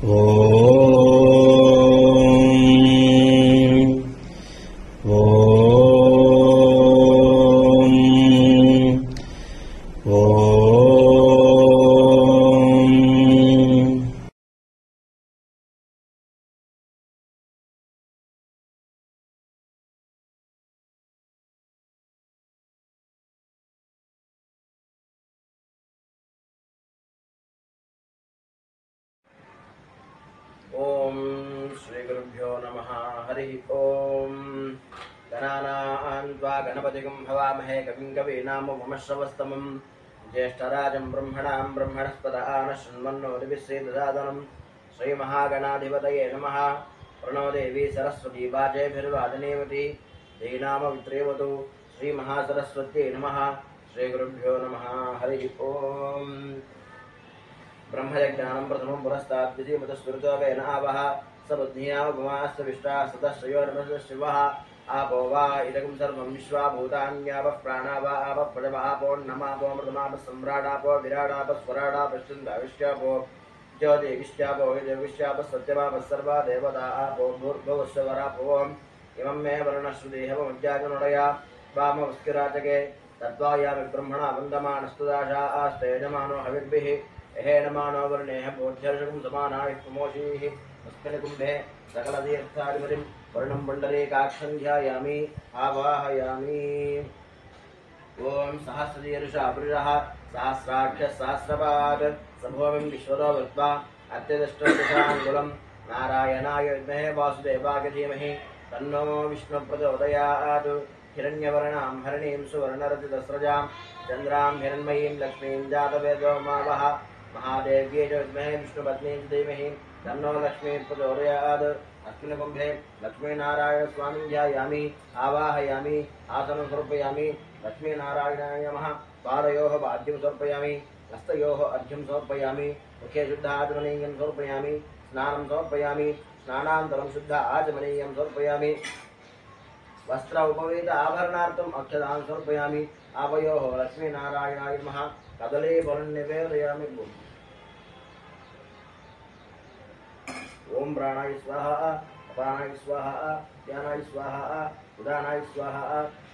ओम श्री गुरुभ्यो नमः। हरि ओम। गणानां त्वा गणपतिगं हवामहे कविं कवीनामुपमश्रवस्तमं ज्येष्ठराजं ब्रह्मणां ब्रह्मणस्पतः नः शृण्वन्नोतिभिस्सीदसादनं श्रीमहागणाधिपतये नमः। प्रणो देवी सरस्वती वाजेभिर्वादनेवती धीनामवित्रेवतु श्रीमहासरस्वत्यै नमः। श्रीगुरुभ्यो नमः। हरि ओम। ब्रह्मयज्ञानं प्रथमं पुरस्तात् द्वितीयमतस्फुरितोवेन आवः स बुद्ध्यावमास्तविष्टा सतश्रयोर्नशिवः आपो वा इदगं सर्वं विश्वा भूतान्यावः प्राणा वा आवः प्रजमापोन्नमापोमृतमापः सम्राडापो विराडापः स्वराडापश्चिन्दाविष्यापो ज्योतिविष्यापो विदेविष्यापः सत्यमापः सर्वा देवता आपो भूर्भुवस्वरापो इमं मे वर्णश्रुतिहवमुज्जागनुडया वामवस्किराजके तद्वायामि ब्रह्मणा वन्दमानस्तुदाशा आस्ते यजमानो हविर्भिः हेणमानो वर्णेह बोध्यर्षकं समानाय प्रमोषीः अस्मिन् कुम्भे सकलतीर्थाधिपतिं वर्णं पुण्डरीकाक्षं ध्यायामि आवाहयामि। ओम सहस्रशीर्षः पुरुषः सहस्राक्षः सहस्रपात् सभूमिं विश्वतो वृत्वा अत्यदष्टदशाङ्गुलं नारायणाय विद्महे वासुदेवाय धीमहि तन्नो विष्णुप्रचोदयात्। हिरण्यवर्णां हरिणीं सुवर्णरजतस्रजां चन्द्रां हिरण्मयीं लक्ष्मीं जातवेदो मावः महादेव्यै च विद्महे विष्णुपत्नीं धीमहि तन्नो लक्ष्मी प्रचोदयात्। अस्मिन् कुम्भे लक्ष्मीनारायणस्वामिं ध्यायामि आवाहयामि आसनं समर्पयामि। लक्ष्मीनारायणाय नमः। पादयोः पाद्यं समर्पयामि हस्तयोः अर्घ्यं समर्पयामि मुखे शुद्ध आचमनीयं समर्पयामि स्नानं समर्पयामि स्नानानन्तरं शुद्ध आचमनीयं समर्पयामि वस्त्र उपवेत आभरणार्थम् अक्षतां समर्पयामि आवयोः लक्ष्मीनारायणाय नमः। कदली फलं निवेदयामि। ओम प्राणाय स्वाहा अपानाय स्वाहा ध्यानाय स्वाहा उदानाय स्वाहा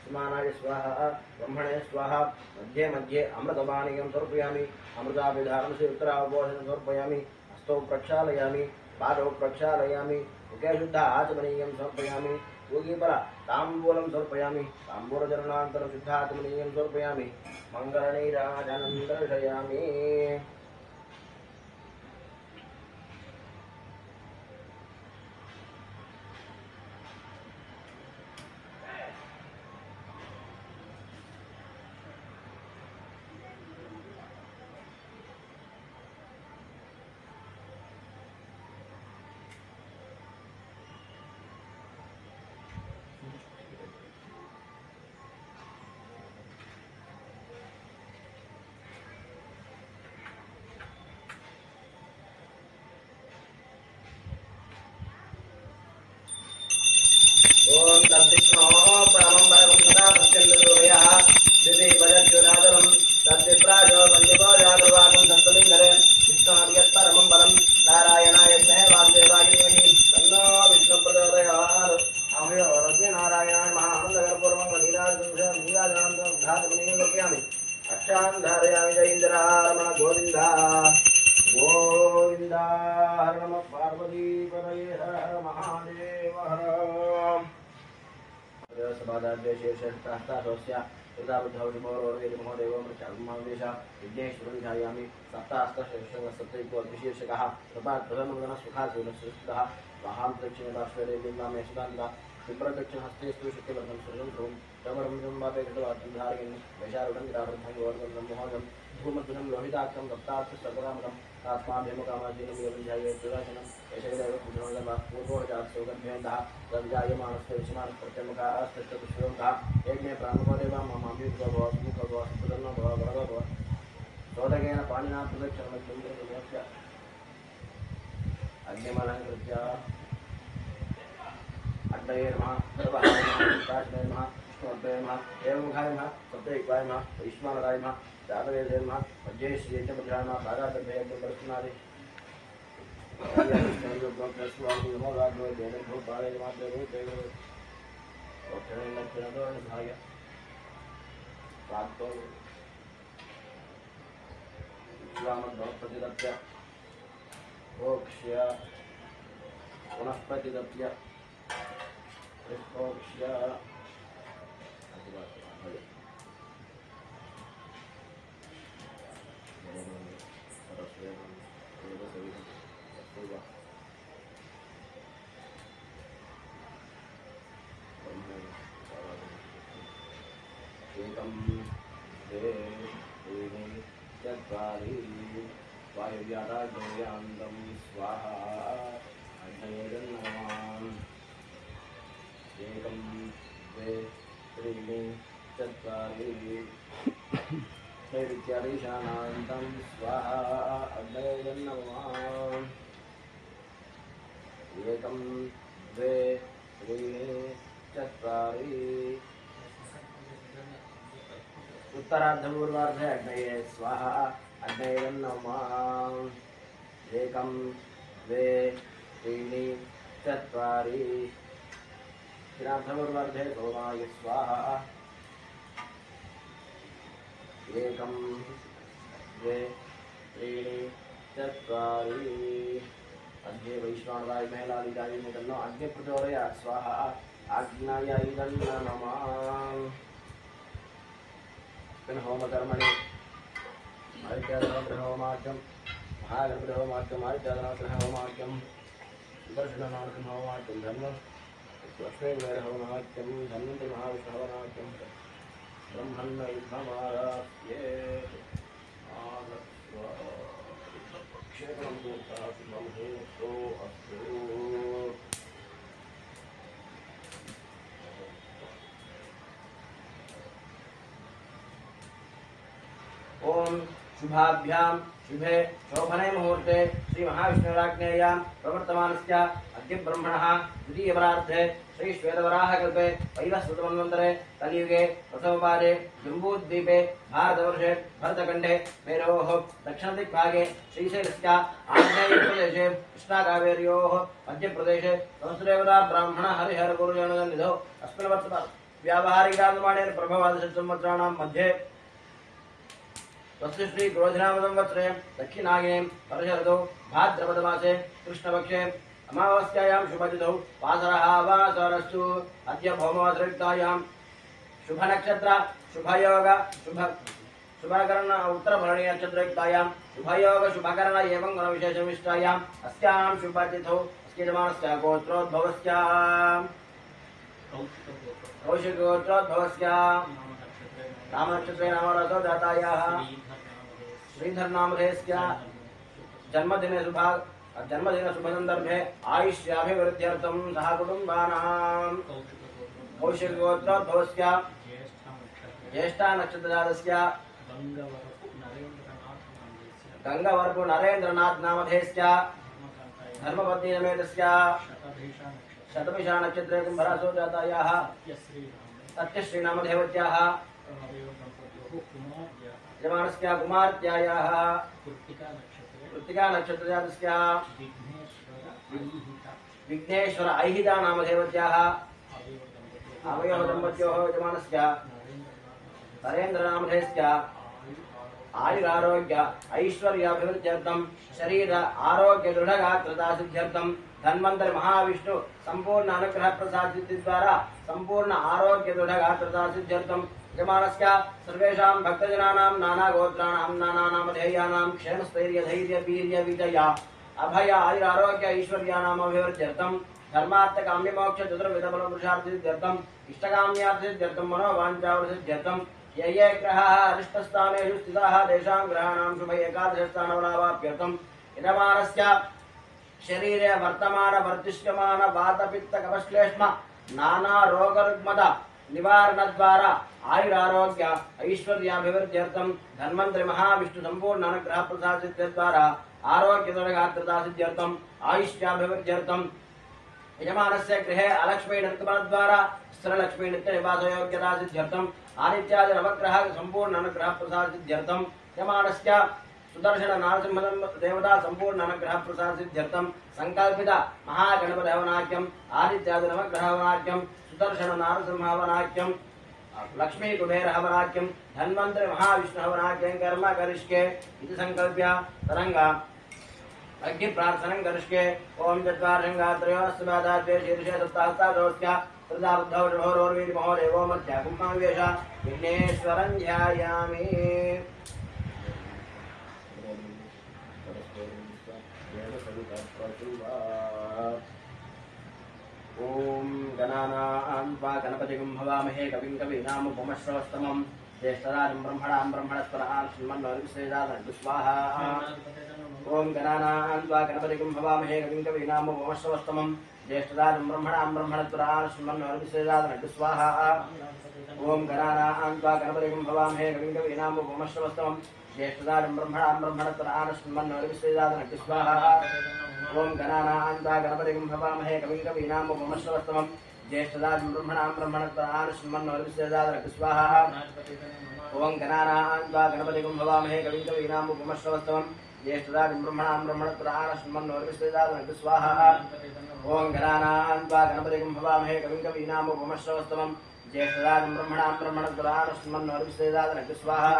समानाय स्वाहा ब्रह्मणे स्वाहा। मध्ये मध्ये अमृतपानीयं समर्पयामि अमृताभिधानं से उत्तरावपोषणं समर्पयामि हस्तौ प्रक्षालयामि पादौ प्रक्षालयामि मुखे शुद्ध आचमनीयं समर्पयामि योगीफल ताम्बूलं समर्पयामि ताम्बूलचरणानन्तरं शुद्ध आचमनीयं समर्पयामि मङ्गलनीराजनं दर्शयामि। ओम तद्विष्णो परमं परमं सदा पश्यन्नदूरयः दिवि भजत्युनादरं तद्विप्राजो वन्दिवो जागृवाकं सत्तलिङ्गरे विष्णोर्यत् परमं पदं नारायणाय विद्महे वासुदेवाय धीमहि तन्नो विष्णुप्रचोदयात्। अहयो लक्ष्मीनारायणाय नमः। आनन्दकरपूर्वं नीराजनान्तरं धातुमनीं लोकयामि अक्षां धारयामि। जय इन्द्रारमण गोविन्द गोविन्द। हर नमः पार्वतीपतये हर हर महादेव हर। सभादाद्यशेषहस्तास्य महोदेवमृत्यागुमावेश विघ्नेश्वरं ध्यायामि। सप्तास्तशेषसप्तैकोद्विशीर्षकः प्रभातप्रथमगणसुखासूनः स्वाहां दक्षिणदाश्वरेविन्दामे सुदान्ता विप्रदक्षिणहस्तेस्तु शक्तिवर्धं सर्वं ध्रुवं तमरं वापे घटवाद्यं धारयन् वैशारुढं गिरावृद्धं गोवर्धनं मोहनं धूमध्वनं लोहिताक्षं दत्तात् सर्वकामकं तास्माभिमुखामाजीनं योगं ध्यायेत् सुदर्शनं यशगदेव कुशलगर्भः पूर्वोजात् सौगन्धेन्दः तद्जायमानस्य विषमानप्रत्यमुखः अस्तिष्ठपुष्पयोगः यज्ञे प्राणुपदेवा ममाभिमुखो सुप्रसन्नो भव वरदो भव सोदकेन पाणिना प्रदक्षिणमस्य अग्निमलङ्कृत्य अग्नये नमः सर्वहाय नमः काष्ठाय नमः विष्णुवर्धये नमः देवमुखाय नमः सप्तैक्वाय नमः वैश्वानराय नमः जातवेदे नमः वज्रेश्वरीयज्ञपुत्राय नमः भागादभ्ययज्ञपरस्नादि पुनः प्रतिदप्य एकं द्वे त्रीणि चत्वारि वायुव्यादाग्नेयान्तं स्वाहा अग्नेयर्नमः एकं द्वे त्रीणि चत्वारि नैऋत्यादिशानान्तं स्वाहा अग्नेयर्नमः एकं द्वे त्रीणि चत्वारि उत्तरार्धपूर्वार्धे अग्नये स्वाहा अग्नेयर्नमः एकं द्वे त्रीणि चत्वारि दक्षिणार्धपूर्वार्धे सोमाय स्वाहा एकं द्वे त्रीणि चत्वारि अग्ने वैश्वानराय महिलादिकाय मुदन्नो अग्ने प्रचोदयात् स्वाहा आज्ञायै नमः होमकर्मणि आदित्यादनग्रहोमाख्यं महागणपतिहोमाख्यं आदित्यादनग्रहोमाख्यं सुदर्शननाथहोमाख्यं धर्म लक्ष्मीगणहोमाख्यं धन्वन्तरि महाविष्णुहोमाख्यं ब्रह्मण्य युद्धमारास्ये क्षेत्रं पूर्तः शुभमुहूर्तो अस्तु। ओम शुभाभ्यां शुभे शोभने मुहूर्ते श्री महाविष्णुराज्ञेयां प्रवर्तमानस्य अद्य ब्रह्मणः द्वितीयपरार्धे श्री श्वेतवराहकल्पे वैवस्वतमन्वन्तरे कलियुगे प्रथमपादे जम्बूद्वीपे भारतवर्षे भरतखण्डे मेरोः दक्षिणदिग्भागे श्रीशैलस्य आग्नेयप्रदेशे कृष्णाकावेर्योः मध्यप्रदेशे संस्कृतदेवता ब्राह्मण हरिहर गुरुजननिधौ अस्मिन् वर्षे व्यावहारिकागमानेन प्रभवादशसंवत्सराणां मध्ये श्री क्रोधनाम संवत्सरे दक्षिणाग्नेयं वर्षऋतौ भाद्रपदमासे कृष्णपक्षे अमावास्यायां शुभतिथौ वासरः वासरस्तु अद्य भौमवासरयुक्तायां शुभनक्षत्र शुभयोग शुभकर्ण उत्तरभरणी नक्षत्रयुक्तायां शुभयोग शुभकर्ण एवं गुणविशेषविशिष्टायाम् अस्यां शुभतिथौ अस्यजमानस्य गोत्रोद्भवस्य कौशिकगोत्रोद्भवस्य नामनक्षत्रे नामरसो जातायाः श्रीधर नामधेयस्य जन्मदिने शुभसन्दर्भे आयुष्याभिवृद्ध्यर्थं सह कुटुम्बानां कौशिकगोत्रोद्भवस्य ज्येष्ठा नक्षत्रजातस्य गंगवरपु नरेन्द्रनाथ नामधेयस्य धर्मपत्नी समेतस्य शतभिषा नक्षत्रे कुम्भरासो जातायाः सत्यश्री नामधेयवत्याः यजमानस्य कुमार्त्यायाः कृत्तिका नक्षत्रजातस्य विघ्नेश्वर ऐहिता नामधेयवत्याः आवयोः दम्पत्योः यजमानस्य नरेन्द्र नामधेयस्य आयुरारोग्य ऐश्वर्याभिवृद्ध्यर्थं शरीर आरोग्य दृढगात्रता सिद्ध्यर्थं धन्वन्तरि महाविष्णु संपूर्ण अनुग्रह प्रसाद सिद्धि द्वारा संपूर्ण आरोग्य दृढगात्रता सिद्ध्यर्थं यजमानस्य सर्वेषां भक्तजनानां नाना गोत्राणां नाना नामधेयानां क्षेमस्थैर्य धैर्य वीर्य विजय अभय आयुरारोग्य ऐश्वर्यानाम् अभिवृद्ध्यर्थं धर्मार्थ काम्य मोक्ष चतुर्विध फल पुरुषार्थ सिद्ध्यर्थं इष्टकाम्यार्थ सिद्ध्यर्थं मनोवाञ्छावृद्ध्यर्थं ये ये ग्रहाः अरिष्टस्थानेषु स्थिताः तेषां ग्रहाणां शुभ एकादशस्थानफलावाप्यर्थं यजमानस्य शरीरे वर्तमान वर्तिष्यमान वातपित्त कफश्लेष्म नाना रोगरुग्मद निवारण द्वारा आयुरारोग्य ऐश्वर्याभिवृद्ध्यर्थं धन्वन्तरि महाविष्णु संपूर्ण अनुग्रह प्रसाद सिद्धि द्वारा आरोग्य दृढगात्रता सिद्ध्यर्थं आयुष्याभिवृद्ध्यर्थं यजमानस्य गृहे अलक्ष्मी निर्गमन द्वारा स्थिरलक्ष्मी नित्य निवास योग्यता सिद्ध्यर्थं आदित्यादि नवग्रह संपूर्ण अनुग्रह प्रसाद सिद्ध्यर्थं यजमानस्य सुदर्शन नारसिंह देवता संपूर्ण अनुग्रह प्रसाद सिद्ध्यर्थम संकल्पित महागणपति हवनाख्यम आदित्यादि नवग्रह हवनाख्यम सुदर्शन नारसिंह हवनाख्यम लक्ष्मी कुबेर हवनाख्यम धन्वंतरि महाविष्णु हवनाख्यम कर्म करिष्ये इति संकल्प्य तरंगा अग्नि प्रार्थनं करिष्ये ओम चत्वारशंगात्रयोस्वादाद्वे शीर्षे सप्ताहस्तादोस्या प्रजाबुद्धौर्वीर महोदेवो मध्या कुम्भावेश विघ्नेश्वरं ध्यायामि। ओम गणानां त्वा गणपतिं हवामहे कविं कवीनामुपमश्रवस्तमं ज्येष्ठराजं ब्रह्मणां ब्रह्मणस्पदां श्रीमन्नोर्विश्वेदानन्तु स्वाहा। ओम गणानां त्वा गणपतिं हवामहे कविं कवीनामुपमश्रवस्तमं ज्येष्ठराजं ब्रह्मणां ब्रह्मणस्पदां श्रीमन्नोर्विश्वेदानन्तु स्वाहा। ओम गणानां त्वा गणपतिं हवामहे कविं कवीनामुपमश्रवस्तमं ज्येष्ठराजं ब्रह्मणां ब्रह्मणस्पदां श्रीमन्नोर्विश्वेदानन्तु स्वाहा। ओम गणानां त्वा गणपतिं हवामहे कविं कवीनामुपमश्रवस्तमं ज्येष्ठराजं ब्रह्मणां ब्रह्मणस्पदां श्रीमन्नोर्विश्वेदानन्तु स्वाहा। ओम गणानां त्वा गणपतिं हवामहे कविं कवीनामुपमश्रवस्तमं ज्येष्ठराजं ब्रह्मणां ब्रह्मणस्पदां श्रीमन्नोर्विश्वेदानन्तु स्वाहा। ओम गणानां त्वा गणपतिं हवामहे कविं कवीनामुपमश्रवस्तमं ज्येष्ठराजं ब्रह्मणां ब्रह्मणस्पदां श्रीमन्नोर्विश्वेदानन्तु स्वाहा।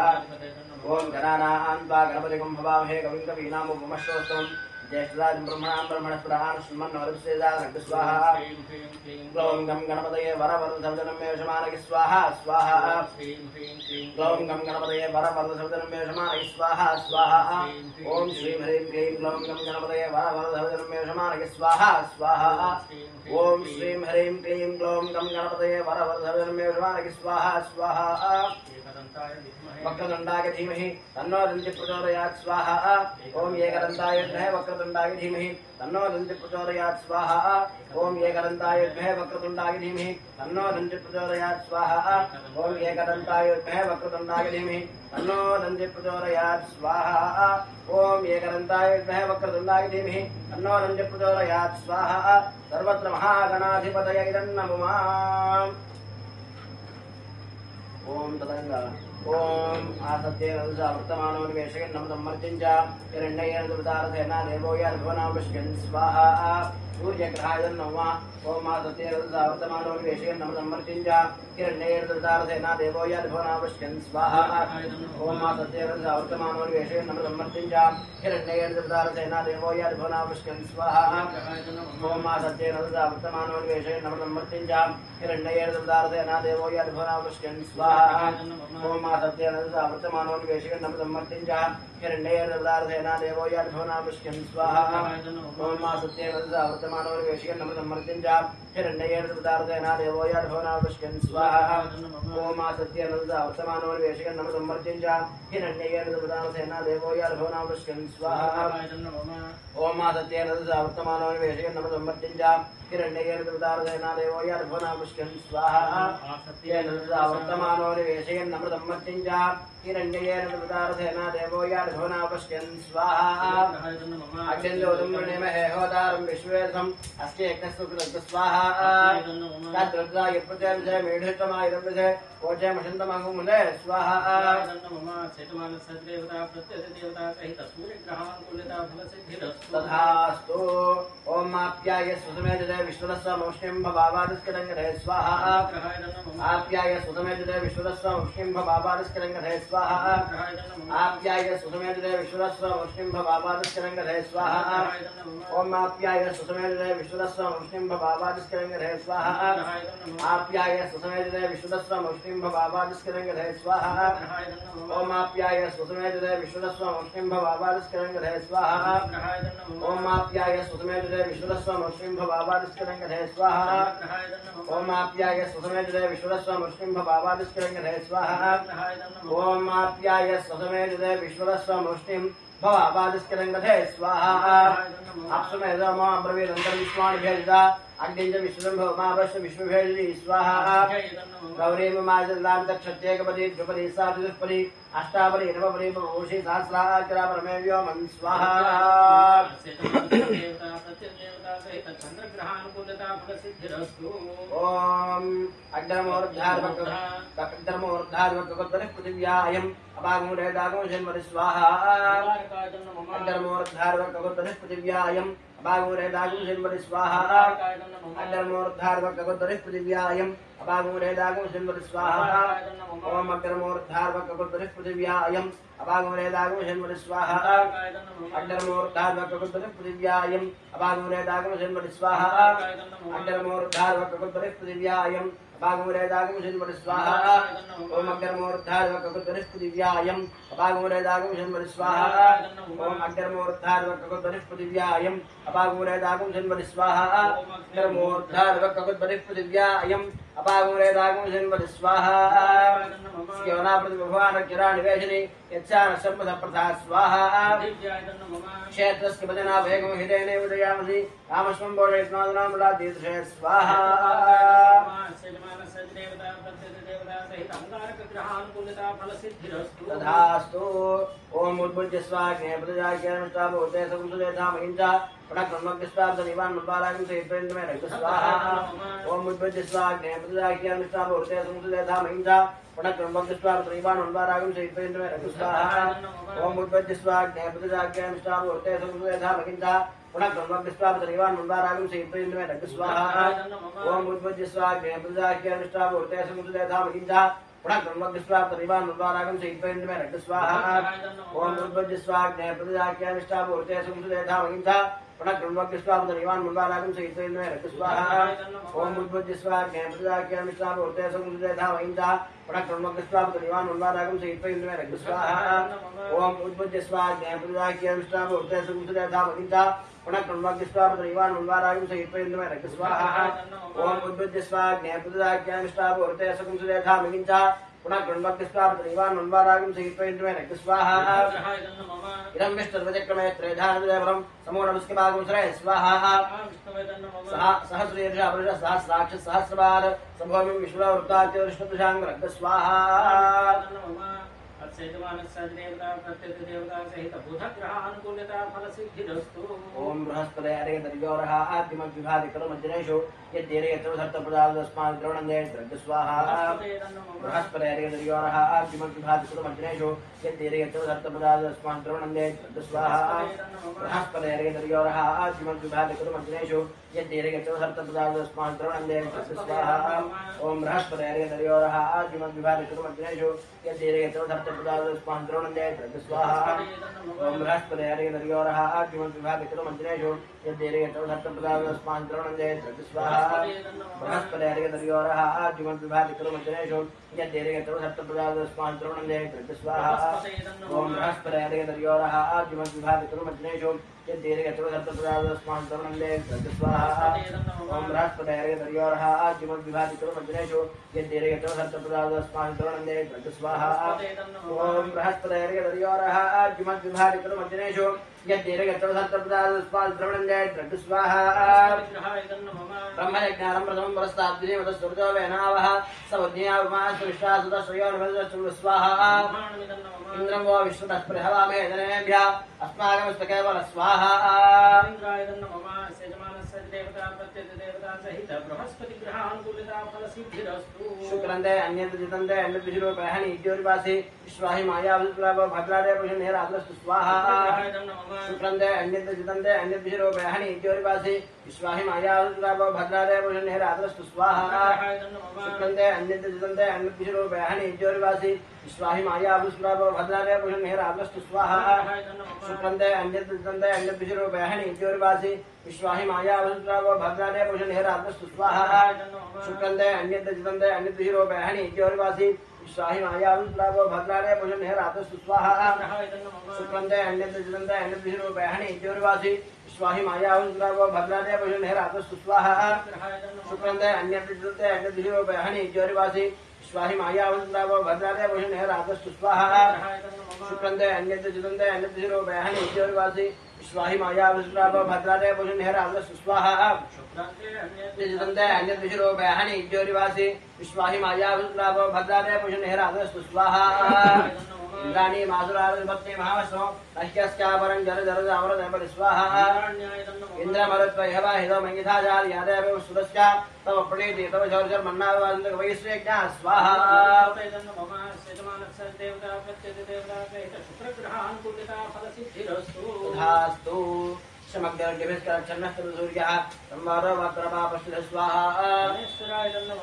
ओम गणानां त्वा गणपतिं हवामहे कविं कवीनामुपमश्रवस्तमं ज्येष्ठराजं ब्रह्मणां ब्रह्मणस्पदां श्रीमन्नोर्विश्वेदानन्तु स्वाहा। ग्लौं गं गणपतये वरवरदसर्वजनं मे शमानय स्वाहा स्वाहा। ग्लौं गं गणपतये वरवरदसर्वजनं मे शमानय स्वाहा स्वाहा। ओम श्रीं ह्रीं क्लीं ग्लौं गं गणपतये वरवरदसर्वजनं मे शमानय स्वाहा स्वाहा। ओम श्रीं ह्रीं क्लीं ग्लौं गं गणपतये वरवरदसर्वजनं मे शमानय स्वाहा स्वाहा। वक्रतुंडाय धीमहि तन्नो दन्ति प्रचोदयात् स्वाहा। ओम एकदन्ताय विद्महे वक्रतुंडाय धीमहि तन्नो दन्ति प्रचोदयात् स्वाहा। ओम एकदन्ताय विद्महे वक्रतुंडाय धीमहि तन्नो दन्ति प्रचोदयात् स्वाहा। ओम एकदन्ताय विद्महे वक्रतुंडाय धीमहि तन्नो दन्ति प्रचोदयात् स्वाहा। ओम एकदन्ताय विद्महे वक्रतुंडाय धीमहि तन्नो दन्ति प्रचोदयात् स्वाहा। सर्वत्र महागणाधिपतये नमः। ओम तदंगा ओम आसत्यवर्तमानोन्वेषयन् नमदमर्तिञ्च हिरण्ययर्दुदारथेना देवो यद्भुवनावश्यन् स्वाहा। सूर्यग्रहाय नमः। ओम आसत्यवर्तमानोन्वेषयन् नमदमर्तिञ्च हिरण्ययर्दुदारथेना देवो यद्भुवनावश्यन् स्वाहा। ओम आसत्यवर्तमानोन्वेषयन् नमदमर्तिञ्च हिरण्ययर्दुदारथेना देवो यद्भुवनावश्यन् स्वाहा। ओम आसत्यवर्तमानोन्वेषयन् नमदमर्तिञ्च हिरण्ययर्दुदारथेना देवो यद्भुवनावश्यन् स्वाहा। ओम आसत्यवर्तमानोन्वेषयन् नमदमर्तिञ्च हिरण्ययर्दुदारथेना देवो यद्भुवनावश्यन् स्वाहा। ओम आसत्यवर्तमानोन्वेषयन् नमदमर्तिञ्च हिरण्ययर्दुदारथेना देवो यद्भुवनावश्यन् स्वाहा। ओम आसत्यवर्तमानोन्वेषयन् नमदमर्तिञ्च हिरण्ययर्दुदारथेना देवो यद्भुवनावश्यन् स्वाहा। ओम आसत्यवर्तमानोन्वेषयन् नमदमर्तिञ्च हिरण्ययर्दुदारथेना देवो यद्भुवनावश्यन् स्वाहा। वर्तमानोन्वेषयन् नमदमर्तिञ्च हिरण्ययर्दुदारथेना देवो यद्भुवनावश्यन् स्वाहा। अग्निञ्जोतं वृणीमहे होतारं विश्वेशम् अस्ति यज्ञस्तु स्वाहा। तद्रुद्राय प्रत्यर्जय मेढुत्वमायुधं विधे कोचयमशन्तमङ्गुमुदे स्वाहा। तथास्तु। ओम आप्याय सुसमेत विश्वदस्व मुष्टिं भवावादिस्करङ्गधे स्वाहा। आप्याय सुसमेत विश्वदस्व मुष्टिं भवावादिस्करङ्गधे स्वाहा। आप्याय सुसमेत विश्वदस्व मुष्टिं भवावादिस्करङ्गधे स्वाहा। ओम आप्याय सुसमेत विश्वदस्व मुष्टिं भवावादिस्करङ्गधे स्वाहा। आप्याय सुसमेत विश्वदस्व मुष्टिं भवावादिस्करङ्गधे स्वाहा। ओम आप्याय सुसमेत विश्वदस्व मुष्टिं भवावादिस्करङ्गधे स्वाहा। ओम आप्याय सुसमेत विश्वदस्व मुष्टिं भवावादिस्करङ्गधे स्वाहा। ओम आप्याय सुसमेत विश्वदस्व मुष्टिं भवावादिस्करङ्गधे स्वाहा। ओम आप्याय सुसमेत विश्वदस्व मुष्टिं भवावादिस्करङ्गधे स्वाहा। अप्सुमेधमो अब्रवीदन्तर्विश्वाणिभेदिता अग्निञ्च विश्वम्भवमावश्य विश्वभेदिनी स्वाहा। गौरीममाजलान्तक्षत्येकपदी द्विपदी साधुष्पदी अष्टापदी नवपदी प्रभूषि सहस्राग्रा परमे व्योमन् स्वाहा। ओम अग्रमोर्धार्वकगोत्तरे पृथिव्यायम् अपागमुरे दागो जन्मरि स्वाहा अग्रमोर्धार्वकगोत्तरे पृथिव्यायम् अपागमुरे दागो जन्मरि स्वाहा अग्रमोर्धार्वकगोत्तरे पृथिव्यायम् अपागमुरे दागो जन्मरि स्वाहा ओम अग्रमोर्धार्वकगोत्तरे पृथिव्यायम् अपागमुरे दागो जन्मरि स्वाहा अग्रमोर्धार्वकगोत्तरे पृथिव्यायम् अपागमुरे दागो जन्मरि स्वाहा अग्रमोर्धार्वकगोत्तरे पृथिव्यायम् अपागमुरे दागो जन्मरि स्वाहा ओम अग्रमोर्धार्वकगोत्तरे पृथिव्यायम् अपागमुरे दागो जन्मरि स्वाहा ओम अग्रमोर्धार्वकगोत्तरे पृथिव्यायम् अपागमुरे दागो जन्मरि स्वाहा अग्रमोर्धार्वकगोत्तरे पृथिव्यायम् अपागमुरे दागो जन्मरि स्वाहा स्योना प्रतिभवान किराणि वेशनि यच्छान सर्वसप्रथा स्वाहा क्षेत्रस्य भजना वेगं हिरेणे उदयामसि रामस्वं बोधयत्नादनामला दीर्घे स्वाहा तथास्तु ओम उद्भुज्य स्वाग्ने प्रजाज्ञानुष्ठाभूते संसुदेधामहिंसा प्रणक्रमज्ञस्वाब्दनिवान् मुद्बालागं सहितेन्द्रमे रक्त स्वाहा ओम उद्भुज्य स्वाग्ने प्रजाज्ञानुष्ठाभूते संसुदेधामहिंसा प्रणक्रमज्ञस्वाब्दनिवान् मुद्बालागं सहितेन्द्रमे रक्त स्वाहा ओम उद्भुज्य स्वाग्ने प्रजाज्ञानुष्ठाभूते संसुदेधामहिंसा प्रणक्रमज्ञस्वाब्दनिवान् मुद्बालागं सहितेन्द्रमे रक्त स्वाहा ओम उद्भुज्य स्वाग्ने प्रजाज्ञानुष्ठाभूते संसुदेधामहिंसा प्रणक्रमज्ञस्वाब्दनिवान् मुद्बालागं सहितेन्द्रमे रक्त स्वाहा ओम उद्भुज्य स्वाग्ने प्रजाज्ञानुष्ठाभूते संसुदेधामहिंसा प्रणक्रमज्ञस्वाब्दनिवान् मुद्बालागं सहितेन्द्रमे रक्त स्वाहा ओम उद्भुज्य स्वाग्ने प्रजाज्ञानुष्ठाभूते संसुदेधामहिंसा प्रणक्रमज्ञस्वाब्दनिवान् मुद्बालागं सहितेन्द्रमे रक्त स्वाहा ओम उद्भुज्य स्वाग्ने प्रजाज्ञानुष्ठाभूते संसुदेधामहिंसा प्रणक्रमज्ञस्वाब्दनिवान् मुद्बालागं सहितेन्द्रमे रक्त स्वाहा ओम उद्भुज्य स्वाग्ने प्रजाज्ञानुष्ठाभूते संसुदेधामहिंसा प्रणक्रमज्ञस्वाब्दनिवान् मुद्बालागं सहितेन्द्रमे रक्त स्वाहा इदं विष्णुर्वचक्रमे त्रेधानदेवरं समूढमुष्किभागं श्रये स्वाहा सहस्रीर्षा पुरुष सहस्राक्ष सहस्रपाद सम्भवमिं विश्ववृत्ताच्य विष्णुदशाङ्ग रक्त स्वाहा ओम बृहस्पते अरे दर्योरः आद्यमं विभादिकर्मज्जनेषु यद्येरे यत्रधर्तप्रदादस्मान् द्रोणन्दे द्रव्य स्वाहा बृहस्पते अरे दर्योरः आद्यमं विभादिकर्मज्जनेषु यद्येरे यत्रधर्तप्रदादस्मान् द्रोणन्दे द्रव्य स्वाहा बृहस्पते अरे दर्योरः आद्यमं विभादिकर्मज्जनेषु यद्येरे यत्रधर्तप्रदादस्मान् द्रोणन्दे द्रव्य स्वाहा ओम बृहस्पते अरे दर्योरः आद्यमं विभादिकर्मज्जनेषु यद्येरे यत्रधर्तप्रदादस्मान् द्रोणन्दे द्रव्य स्वाहा ओम बृहस्पते अरे दर्योरः आद्यमं विभादिकर्मज्जनेषु यद्येरे यत्रधर्तप्रदादस्मान् द्रोणन्दे द्रव्य स्वाहा बृहस्पते अरे दर्योरः आद्यमं विभादिकर्मज्जनेषु यद्येरे यत्रधर्तप्रदादस्मान् द्रोणन्दे द्रव्य स्वाहा ओम बृहस्पते अरे दर्योरः आद्यमं विभादिकर्मज्जनेषु यद्येरे यत्रधर्तप्रदादस्मान् द्रोणन्दे द्रव्य स्वाहा ओम बृहस्पते अरे दर्योरः आद्यमं विभादिकर्मज्जनेषु यद्येरे यत्रधर्तप्रदादस्मान् द्रोणन्दे द्रव्य स्वाहा ओम बृहस्पते अरे दर्योरः आद्यमं विभादिकर्मज्जनेषु यद्येरे यत्रधर्तप्रदादस्मान् द्रोणन्दे द्रव्य स्वाहा ब्रह्मयज्ञानं प्रथमं परस्ताद्विनेवतस्वर्गो वेनावः सवज्ञावमाश्विश्वासुतश्रयोर्भजश्चुः स्वाहा इन्द्रं वो विश्वतः प्रहवामे जनेभ्यः अस्माकमस्तकेवल स्वाहा शुक्रन्दे अन्यद्विजितन्दे अन्यद्विजिरूपेहनि इत्योर्वासि विश्वाहि मायावृत्प्रावो भद्रादे पुरुषनिराद्रस्तु स्वाहा शुक्रन्दे अन्यद्विजितन्दे अन्यद्विजिरूपेहनि इत्योर्वासि विश्वाहि मायावृत्प्रावो भद्रादे पुरुषनिराद्रस्तु स्वाहा शुक्रन्दे अन्यद्विजितन्दे अन्यद्विजिरूपेहनि इत्योर्वासि विश्वाहि मायावृत्प्रावो भद्रादे पुरुषनिराद्रस्तु स्वाहा शुक्रन्दे अन्यद्विजितन्दे अन्यद्विजिरूपेहनि इत्योर्वासि विश्वाहि मायावृत्प्रावो भद्रादे पुरुषनिराद्रस्तु स्वाहा शुक्रन्दे अन्यद्विजितन्दे अन्यद्विजिरूपेहनि इत्योर्वासि विश्वाहि मायावृत्प्रावो भद्रादे पुरुषनिराद्रस्तु स्वाहा शुक्रन्दे अन्यद्विजितन्दे अन्यद्विजिरूपेहनि इत्योर्वासि विश्वाहि मायावृत्प्रावो भद्रादे पुरुषनिराद्रस्तु स्वाहा शुक्रन्दे अन्यद्विजितन्दे अन्यद्विजिरूपेहनि इत्योर्वासि विश्वाहि मायावृत्प्रावो भद्रादे पुरुषनिराद्रस्तु स्वाहा शुक्रन्दे अन्यद्विजितन्दे अन्यद्विजिरूपेहनि इत्योर्वासि विश्वाहि मायावृत्प्रावो भद्रादे पुरुषनिराद्रस्तु स्वाहा द्विजितन्दे अन्यद्विजिरूपेहनि इत्योर्वासि विश्वाहि मायावृत्प्रावो भद्रादे पुरुषनिराद्रस्तु स्वाहा इंद्राणी मासुरावपत्नी महावस्नो नह्यस्यापरं जल जल अमृतमपरि स्वाहा इंद्रमरुत्वयवा हितो मंगिथा जाल यादेव सुदस्या तव प्रणीति तव जर्जर मन्नावादं वैश्रेज्ञा स्वाहा देवता प्रत्येक देवता सहित शुक्रग्रहानुकूलिता फलसिद्धिरस्तु तथास्तु समग्रग्निभिस्करच्छन्नस्तुसूर्यः संवादो वात्रपा पश्चिद स्वाहा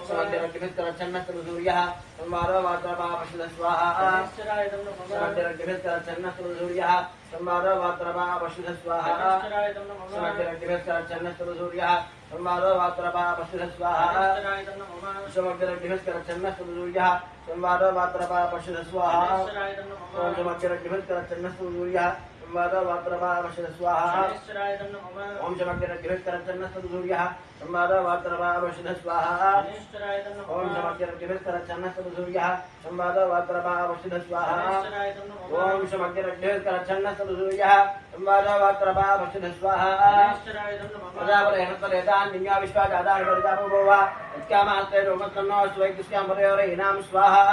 समग्रग्निभिस्करच्छन्नस्तुसूर्यः संवादो वात्रपा पश्चिद स्वाहा समग्रग्निभिस्करच्छन्नस्तुसूर्यः संवादो वात्रपा पश्चिद स्वाहा समग्रग्निभिस्करच्छन्नस्तुसूर्यः संवादो वात्रपा पश्चिद स्वाहा समग्रग्निभिस्करच्छन्नस्तुसूर्यः संवादो वात्रपा पश्चिद स्वाहा समग्रग्निभिस्करच्छन्नस्तुसूर्यः संवादो वात्रपा पश्चिद स्वाहा ओम समग्रग्निभिस्करच्छन्नस्तुसूर्यः संवादो वात्रपा पश्चिद स्वाहा ओम समग्रग्निभिस्करच्छन्नस्तुसूर्यः संवादो वात्रपा पश्चिद स्वाहा ओम समग्रग्निभिस्करच्छन्नस्तुसूर्यः संवादो वात्रपा पश्चिद स्वाहा प्रजापतिर्हन्तरेतान् निन्या विश्वाजादानपरितापोवा यत्कामास्ते रोमत्तन्नो स्वैक्स्यां परयोरयिनां स्वाहा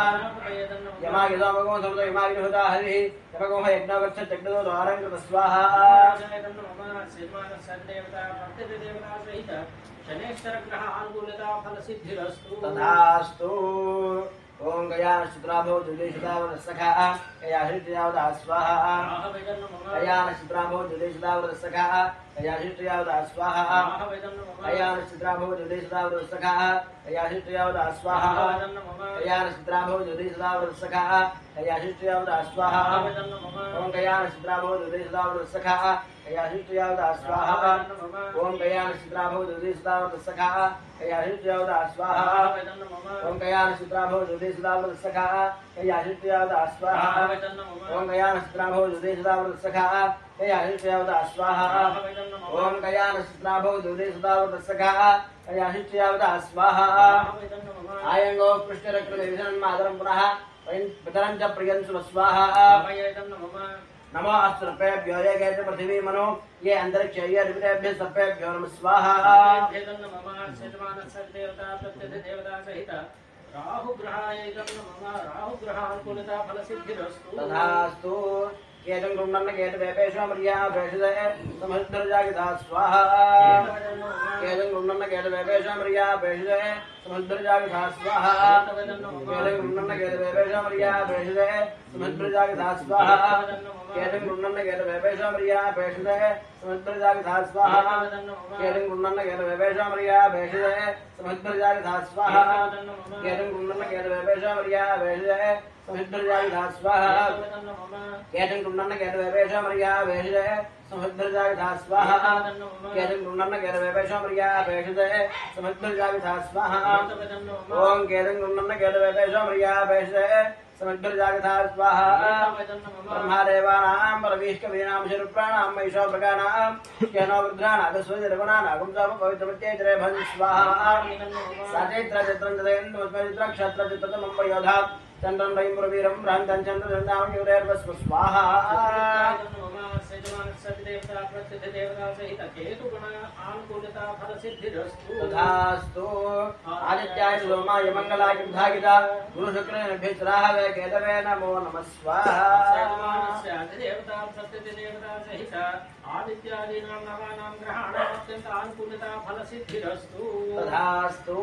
यमागिदोमगो समतो यमागिहुता हरिः यमगोह यज्ञवच्छ चक्रो द्वारं स्वाहा तथास्तु ओम गया शुद्राभो जुदेशदावर सखा गया हृदयावदा स्वाहा गया शुद्राभो जुदेशदावर सखा गया हृदयावदा स्वाहा गया शुद्राभो जुदेशदावर सखा गया हृदयावदा स्वाहा गया शुद्राभो जुदेशदावर सखा गया हृदयावदा स्वाहा ओम गया शुद्राभो जुदेशदावर सखा गया हृदयावदा स्वाहा ओम गया शुद्राभो जुदेशदावर सखा गया हृदयावदा स्वाहा ओम गया शुद्राभो जुदेशदावर सखा गया हृदयावदा स्वाहा ओम गया शुद्राभो जुदेशदावर सखा गया हृदयावदा स्वाहा ओम गया शुद्राभो जुदेशदावर सखा गया हृदयावदा स्वाहा आयंगो पृष्ठरक्षण मातरं पुनः पितरं च प्रियं स्वाहा नमो अस्त्रपेभ्यो ये गए पृथ्वी मनो ये अंतरिक्ष ये ऋतुभ्य सर्पेभ्यो नमः स्वाहा तथास्तु केतं गुणन्न केत वेपेशो मर्या भेषदे समहृदर्जागिधा स्वाहा केतं गुणन्न केत वेपेशो मर्या भेषदे समहृदर्जागिधा स्वाहा केतं गुणन्न केत वेपेशो मर्या भेषदे समहृदर्जागिधा स्वाहा केतं गुणन्न केत वेपेशो मर्या भेषदे समहृदर्जागिधा स्वाहा केतं गुणन्न केत वेपेशो मर्या भेषदे समहृदर्जागिधा स्वाहा केतं गुणन्न केत वेपेशो मर्या भेषदे समहृदर्जागिधा स्वाहा केतं गुणन्न केत वेपेशो मर्या भेषदे समहृदर्जागिधा स्वाहा केतं गुणन्न केत वेपेशो मर्या भेषदे समहृदर्जागिधा स्वाहा ओम केतं गुणन्न केत वेपेशो मर्या भेषदे समग्रजागधा स्वाहा ब्रह्मदेवानां परमेश्वरीणां शरुप्राणां महिषो मृगाणां केनो रुद्राणागस्वजरगुणानागं च पवित्रमत्येतरे भं स्वाहा सचैत्र चित्रं चन्द्र क्षत्र चित्रतमं वयोधा चन्द्रं वैं प्रवीरं भ्रान्तं चन्द्रचन्दां युरेर्वस्व स्वाहा तथास्तु आदित्याय सोमाय मंगलाय बुधागिता गुरु शुक्रेभ्यश्राः वे केतवे नमो नमः स्वाहा आदित्यादीनां नवानां ग्रहाणां अत्यन्तानुकूलिता फलसिद्धिरस्तु तथास्तु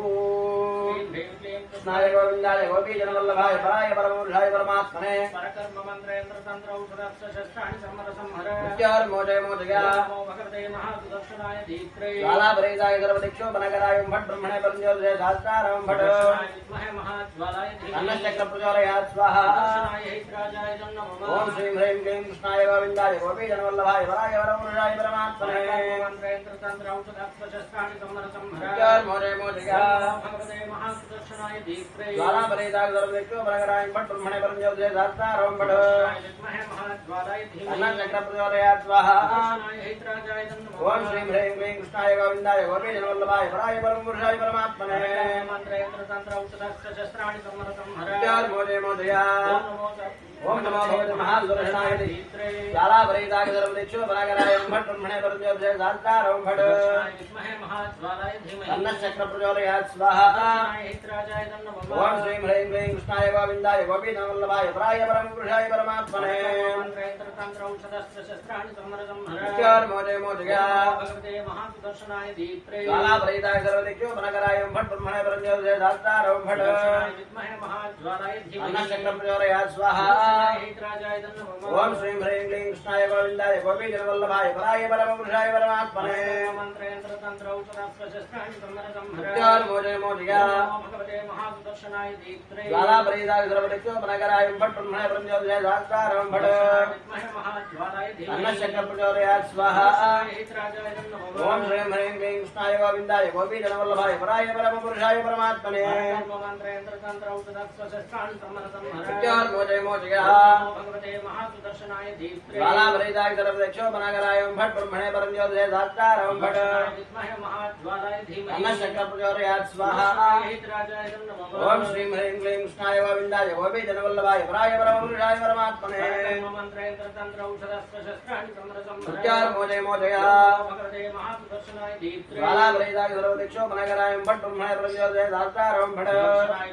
कृष्णाय गोविन्दाय गोपीजनवल्लभाय पराय परमपुरुषाय परमात्मने परकर्म मन्त्रेन्द्र तन्त्र औषधशस्त्राणि संहर मोजय मोजया मकरदे महासुदर्शनाय दीप्त्रे ज्वालापरेदाय सर्वदिक्षोपनगराय भट् ब्रह्मणे परञ्ज्योतिषे शास्त्रारं भट् विद्महे महाज्वालाय धीमहि अन्नश्चक्र प्रज्वालयात् स्वाहा दर्शनाय हित्राजाय नमः ओम श्रीं ह्रीं क्लीं कृष्णाय गोविन्दाय गोपीजनवल्लभाय वराय वरपुरुषाय परमात्मने मन्त्रेन्द्र तन्त्र औषधशस्त्राणि संहर मोजय मोजया मकरदे महासुदर्शनाय दीप्त्रे ज्वालापरेदाय सर्वदिक्षोपनगराय भट्ट ब्रह्मणे परञ्ज्योतिषे शास्त्रारं भट् विद्महे महाज्वालाय धीमहि अन्नश्चक्र प्रज्वालयात् स्वाहा ओम श्रीं ह्रीं क्लीं कृष्णाय गोविन्दाय गोपीजनवल्लभाय वराय परमपुरुषाय परमात्मने मन्त्रेन्द्र तन्त्र औषधशस्त्राणि संहर मोजय मोजया ओम नमो भगवते महासुदर्शनाय ज्वालापरीताय सर्वदिक्षु परागराय भट्ट ब्रह्मणे परमज्योतिषे सात्कारं भट्ट विद्महे महाज्वालाय धीमहि अन्नचक्र प्रचोदयात् स्वाहा ओम श्रीं ह्रीं क्लीं कृष्णाय गोविन्दाय गोपीनामवल्लभाय पराय परम पुरुषाय परमात्मने मोदे मोदया भगवते महासुदर्शनाय दीप्त्रे ज्वालापरीताय सर्वदिक्षु परागराय भट्ट ब्रह्मणे परमज्योतिषे सात्कारं भट्ट विद्महे महाज्वालाय धीमहि अन्नचक्र प्रचोदयात् स्वाहा ओम श्रीं ह्रीं क्लीं कृष्णाय गोविन्दाय गोपीजनवल्लभाय पराय परम पुरुषाय परमात्मने मोदे मोदया भगवते महासुदर्शनाय दीप्त्रे ज्वालापरीताय सर्वदिक्षु परागराय भट्ट ब्रह्मणे परमज्योतिषे सात्कारं भट्ट विद्महे महाज्वालाय धीमहि अन्नचक्र प्रचोदयात् स्वाहा ओम श्रीं ह्रीं क्लीं कृष्णाय गोविन्दाय गोपीजनवल्लभाय पराय परम पुरुषाय परमात्मने मोदे मोदया भगवते महासुदर्शनाय दीप्त्रे ज्वालापरीताय सर्वदिक्षु परागराय भट्ट ब्रह्मणे परमज्योतिषे सात्कारं भट्ट विद्महे महाज्वालाय धीमहि अन्नचक्र प्रचोदयात् स्वाहा ओम श्रीं ह्रीं क्लीं कृष्णाय गोविन्दाय गोपीजनवल्लभाय पराय परम पुरुषाय परमात्मने मोदे मोदया भगवते महासुदर्शनाय दीप्त्रे ज्वालापरीताय सर्वदिक्षु परागराय भट्ट ब्रह्मणे परमज्योतिषे सात्कारं भट्ट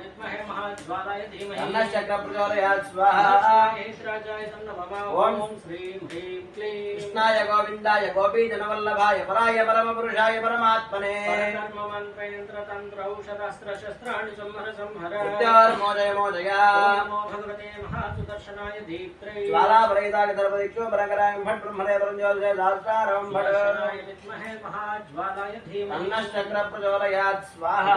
विद्महे महाज्वालाय धीमहि अन्नचक्र प्रचोदयात् स्वाहा ओम श्रीं ह्रीं क्लीं कृष्णाय गोविन्दाय गोपीजनवल्लभाय पराय परम पुरुषाय परमात्मने शस्त्राणि संहर संहर मोदे मोदया भगवते महासुदर्शनाय दीप्त्रे ज्वालापरीताय सर्वदिक्षु परागराय भट्ट ब्रह्मणे परमज्योतिषे सात्कारं भट्ट विद्महे महाज्वालाय धीमहि अन्नचक्र प्रचोदयात् स्वाहा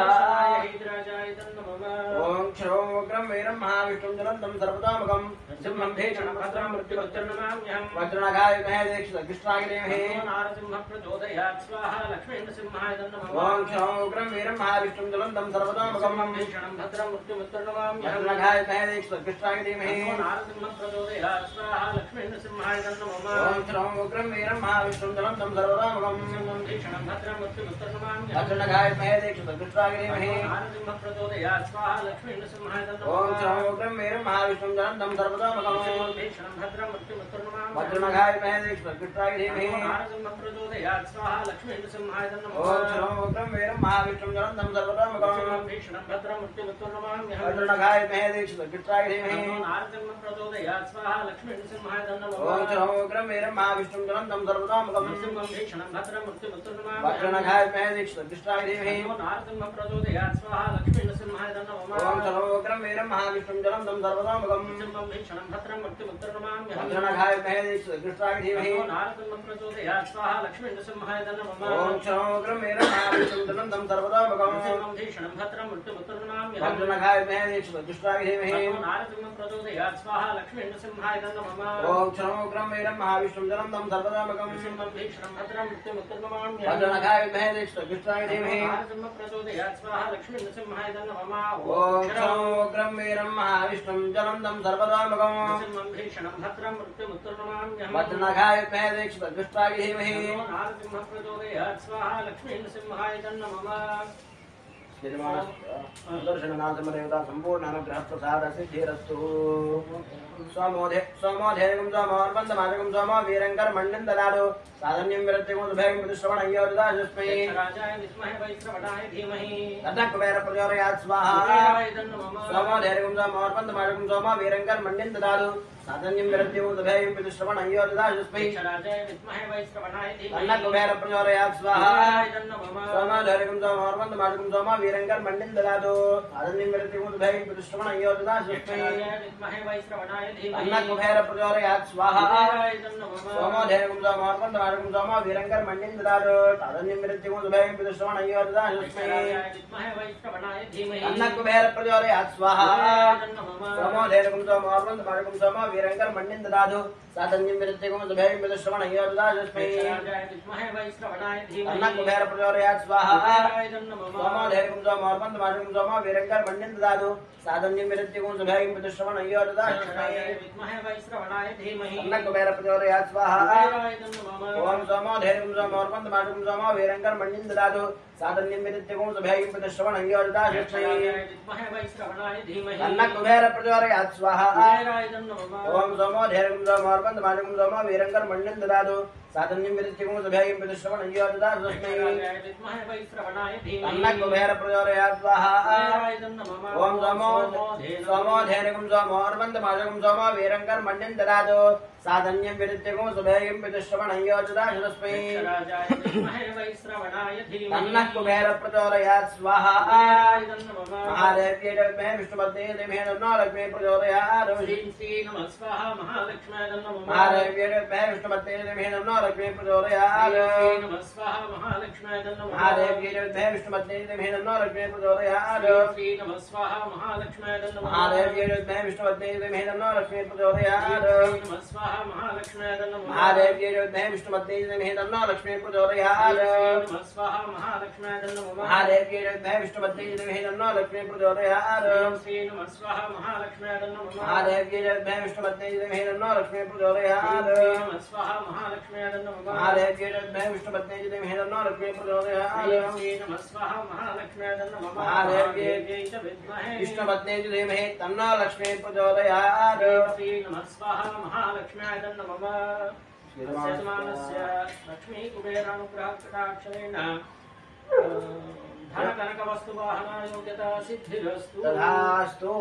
ओम क्षरो उग्रं वीरं महाविष्णुं जलन्तं सर्वतोमुखं सिंहं भीषणं भद्रं मृत्युवच्चन्नमाम्यहं वज्रणघाय महेदीक्षित कृष्णागिरिमहि नारसिंह प्रचोदयात् स्वाहा लक्ष्मीनृसिंहाय नमः ओम क्षरो उग्रं वीरं महाविष्णुं जलन्तं सर्वतोमुखं भीषणं भद्रं मृत्युवच्चन्नमाम्यहं वज्रणघाय महेदीक्षित कृष्णागिरिमहि नारसिंह प्रचोदयात् स्वाहा लक्ष्मीनृसिंहाय नमः ओम क्षरो उग्रं वीरं महाविष्णुं जलन्तं सर्वतोमुखं भीषणं भद्रं मृत्युवच्चन्नमाम्यहं वज्रणघाय महेदीक्षित कृष्णागिरिमहि नारसिंह प्रचोदयात् स्वाहा लक्ष्मीनृसिंहाय नमः ओम क्षरो उग्रं वीरं महाविष्णुं जलन्तं सर्वतोमुखं भीषणं भद्रं मृत्युवच्चन्नमाम्यहं वज्रणघाय महेदीक्षित कृष्णागिरिमहि नारसिंह प्रचोदयात् स्वाहा लक्ष्मीनृसिंहाय नमः ओम क्षरो उग्रं वीरं महाविष्णुं जलन्तं सर्वतोमुखं भीषणं भद्रं मृत्युवच्चन्नमाम्यहं वज्रणघाय महेदीक्षित कृष्णागिरिमहि नारसिंह प्रचोदयात् स्वाहा लक्ष्मीनृसिंहाय नमः ओम क्षरो उग्रं वीरं महाविष्णुं जलन्तं सर्वतोमुखं भीषणं भद्रं मृत्युवच्चन्नमाम्यहं वज्रणघाय महेदीक्षित कृष्णागिरिमहि नारसिंह प्रचोदयात् स्वाहा लक्ष्मीनृसिंहाय नमः ओम क्षरो उग्रं वीरं महाविष्णुं जलन्तं सर्वतोमुखं भीषणं भद्रं मृत्युवच्चन्नमाम्यहं वज्रणघाय महेदीक्षित कृष्णागिरिमहि नारसिंह प्रचोदयात् स्वाहा लक्ष्मीनृसिंहाय नमः ओम क्षरो उग्रं वीरं महाविष्णुं जलन्तं सर्वतोमुखं भीषणं भद्रं मृत्युवच्चन्नमाम्यहं वज्रणघाय महेदीक्षित कृष्णागिरिमहि नारसिंह प्रचोदयात् स्वाहा लक्ष्मीनृसिंहाय नमः ओम क्षरो उग्रं वीरं महाविष्णुं जलन्तं सर्वतोमुखं भीषणं भद्रं मृत्युवच्चन्नमाम्यहं वज्रणघाय महेदीक्षित कृष्णागिरिमहि नारसिंह प्रचोदयात् स्वाहा लक्ष्मीनृसिंहाय नमः ओम क्षरो उग्रं वीरं महाविष्णुं जलन्तं सर्वतोमुखं भीषणं भद्रं मृत्युवच्चन्नमाम्यहं वज्रणघाय महेदीक्षित कृष्णागिरिमहि नारसिंह प्रचोदयात् स्वाहा लक्ष्मीनृसिंहाय नमः दर्शननाथमदेवता संपूर्ण अनुग्रह प्रसाद सिद्धिरस्तु स्वमोधेयं स्वमोर्बन्धमाजकं स्वमो वीरङ्कर मण्डं ददातु साधन्यं विरत्यं सुभयं प्रतिश्रवणयोदास्मै राजाय विद्महे वैश्रवणाय धीमहि ततः कुबेर प्रचोदयात् स्वाहा स्वमोधेयं स्वमोर्बन्धमाजकं स्वमो वीरङ्कर मण्डं ददातु साधन्यं विरत्यं सुभयं प्रतिश्रवणयोदास्मै राजाय विद्महे वैश्रवणाय धीमहि ततः कुबेर प्रचोदयात् स्वाहा स्वमोधेयं स्वमोर्बन्धमाजकं स्वमो वीरङ्कर मण्डं ददातु साधन्यं विरत्यं सुभयं प्रतिश्रवणयोदास्मै विद्महे वैश्रवणाय धीमहि अन्न कुबेर प्रचोदयात् स्वाहा सोमोधेयं सोमोर्पन्दमाजकं सोमो वीरङ्कर मण्डं ददातु तादन्यं विरत्यं सुभयं प्रतिश्रवणयोदास्मै विद्महे वैश्रवणाय धीमहि अन्न कुबेर प्रचोदयात् स्वाहा सोमोधेयं सोमोर्पन्दमाजकं सोमो वीरङ्कर मण्डं ददातु तादन्यं विरत्यं सुभयं प्रतिश्रवणयोदास्मै विद्महे वैश्रवणाय धीमहि अन्न कुबेर प्रचोदयात् स्वाहा सोमोधेयं सोमोर्पन्दमाजकं सोमो वीरङ्कर मण्डं ददातु साधन्यं विरत्यं सुभयं प्रतिश्रवणयोदास्मै विद्महे वैश्रवणाय धीमहि अन्न कुबेर प्रचोदयात् स्वाहा ओम सोमोधेयं सोमोर्पन्दमाजकं सोमो वीरङ्कर मण्डं ददातु साधन्यं विरत्यं सुभयं प्रतिश्रवणयोदास्मै विद्महे वैश्रवणाय धीमहि अन्न कुबेर प्रचोदयात् स्वाहा ओम सोमो धैर्यं सोमोर्पन्दमाजं सोमो वीरङ्कर मण्डलं ददातु साधन्यं विदित्यं सभ्यायं विदुश्रवणं यो ददातु तस्मै विद्महे वैश्रवणाय धीमहि तन्नः कुबेर प्रचोदयात् स्वाहा ओम सोमो धैर्यं सोमोर्पन्दमाजं सोमो वीरङ्कर मण्डलं ददातु साधन्यं विदित्यं सभ्यायं विदुश्रवणं यो ददातु तस्मै विद्महे वैश्रवणाय धीमहि तन्नः कुबेर प्रचोदयात् स्वाहा महादेव्यै विद्महे विष्णुपत्न्यै धीमहि तन्नो लक्ष्मी प्रचोदयात् श्री नमः स्वाहा महालक्ष्म्यै नमः महादेव्यै विद्महे विष्णुपत्न्यै धीमहि तन्नो लक्ष्मी प्रचोदयात् श्री नमः स्वाहा महालक्ष्म्यै नमः महादेव्यै विद्महे विष्णुपत्न्यै धीमहि तन्नो लक्ष्मी प्रचोदयात् श्री नमः स्वाहा महालक्ष्म्यै नमः महादेव्यै विद्महे विष्णुपत्न्यै धीमहि तन्नो लक्ष्मी प्रचोदयात् श्री नमः स्वाहा महालक्ष्म्यै नमः महादेव्यै विद्महे विष्णुपत्न्यै धीमहि तन्नो लक्ष्मी प्रचोदयात् श्री नमः स्वाहा महालक्ष्म्यै नमः महादेव्यै विद्महे विष्णुपत्न्यै धीमहि तन्नो लक्ष्मी प्रचोदयात् श्री नमः स्वाहा महालक्ष्म्यै नमः महादेव्यै विद्महे विष्णुपत्न्यै धीमहि तन्नो लक्ष्मी प्रचोदयात् श्री नमः स्वाहा महालक्ष्म्यै नमः महादेव्यै विद्महे विष्णुपत्न्यै धीमहि तन्नो लक्ष्मी प्रचोदयात् श्री नमः स्वाहा महालक्ष्म्यै नमः महादेव्यै च विद्महे विष्णुपत्न्यै धीमहि तन्नो लक्ष्मी प्रचोदयात् श्री नमः स्वाहा महालक्ष्म्यै नमः यजमानस्य लक्ष्मी कुबेरानुग्रहकटाक्षरेण धनकनकवस्तुवाहनायोग्यता सिद्धिरस्तु तथास्तु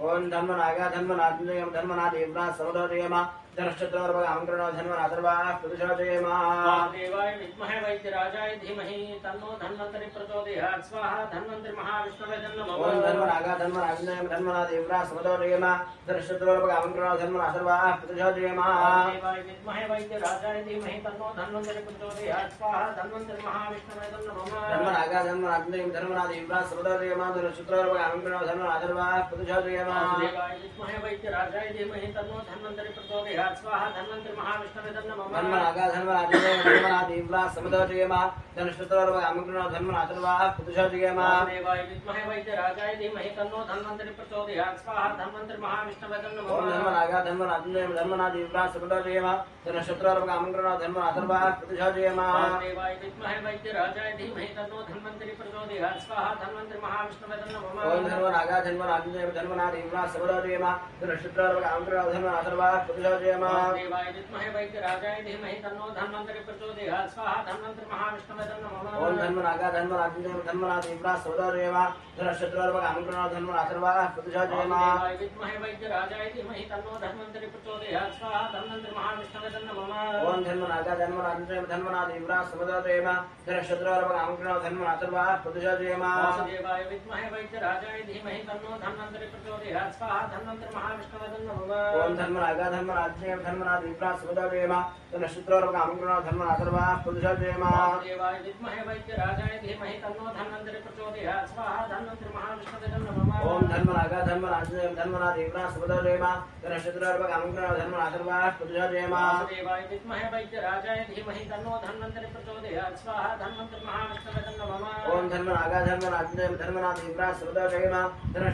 ओम धन्वनागा धन्वनात्मजयम धन्वनादेवना समदोदयम धनश्चत्रवर्गमङ्करणो धन्वनाथर्वाः पुरुषोदयमा वासुदेवाय विद्महे वैद्यराजाय धीमहि तन्नो धन्वन्तरि प्रचोदयात् स्वाहा धन्वन्तरि महाविष्णवे नमः ओम धन्वनागा धन्वनात्मजयम धन्वनादेवना समदोदयम धनश्चत्रवर्गमङ्करणो धन्वनाथर्वाः पुरुषोदयमा वासुदेवाय विद्महे वैद्यराजाय धीमहि तन्नो धन्वन्तरि प्रचोदयात् स्वाहा धन्वन्तरि महाविष्णवे नमः धन्वनागा धन्वनात्मजयम धन्वनादेवना समदोदयम धनश्चत्रवर्गमङ्करणो धन्वनाथर्वाः पुरुषोदयमा वासुदेवाय विद्महे वैद्यराजाय धीमहि तन्नो धन्वन्तरि प्रचोदयात् स्वाहा धन्वन्तरि महाविष्णवे नमः धन्वनागा धन्वनात्मजयम धन्वनादेवना समदोदयम धनश्चत्रवर्गमङ्करणो धन्वनाथर्वाः पुरुषोदयमा वासुदेवाय विद्महे वैद्यराजाय धीमहि तन्नो धन्वन्तरि प्रचोदयात् स्वाहा धन्वन्तरि महाविष्णवे नमः ओम धन्वनागा धन्वनात्मजयम धन्वनादेवना समदोदयम धनश्चत्रवर्गमङ्करणो धन्वनाथर्वाः पुरुषोदयमा वासुदेवाय विद्महे वैद्यराजाय धीमहि तन्नो धन्वन्तरि प्रचोदयात् स्वाहा धन्वन्तरि महाविष्णवे नमः ओम धन्वनागा धन्वनात्मजयम धन्वनादेवना समदोदयम धनश्चत्रवर्गमङ्करणो धन्वनाथर्वाः पुरुषोदयमा वासुदेवाय विद्महे वैद्यराजाय धीमहि तन्नो धन्वन्तरि प्रचोदयात् स्वाहा धन्वन्तरि महाविष्णवे नमः ओम धन्वनागा धन्वनात्मजयम धन्वनादेवना समदोदयम धनश्चत्रवर्गमङ्करणो धन्वनाथर्वाः पुरुषोदयमा वासुदेवाय विद्महे वैद्यराजाय धीमहि तन्नो धन्वन्तरि प्रचोदयात् स्वाहा धन्वन्तरि महाविष्णवे नमः ओम धन्वनागा धन्वनात्मजयम धन्वनादेवना समदोदयम धनश्चत्रवर्गमङ्करणो धन्वनाथर्वाः पुरुषोदयमा वासुदेवाय विद्महे वैद्यराजाय धीमहि तन्नो धन्वन्तरि प्रचोदयात् स्वाहा धन्वन्तरि महाविष्णवे नमः ओम धन्वनागा धन्वनात्मजयम धन्वनादेवना समदोदयम धनश्चत्रवर्गमङ्करणो धन्वनाथर्वाः पुरुषोदयमा वासुदेवाय विद्महे वैद्यराजाय धीमहि तन्नो धन्वन्तरि प्रचोदयात् स्वाहा धन्वन्तरि महाविष्णवे नमः ओम धन्वनागा धन्वनात्मजयम धन्वनादेवना समदोदयम धनश्चत्रवर्गमङ्करणो धन्वनाथर्वाः पुरुषोदयमा वासुदेवाय विद्महे वैद्यराजाय धीमहि तन्नो धन्वन्तरि प्रचोदयात् स्वाहा धन्वन्तरि महाविष्णवे नमः ओम धन्वनागा धन्वनात्मजयम धन्वनादेवना समदोदयम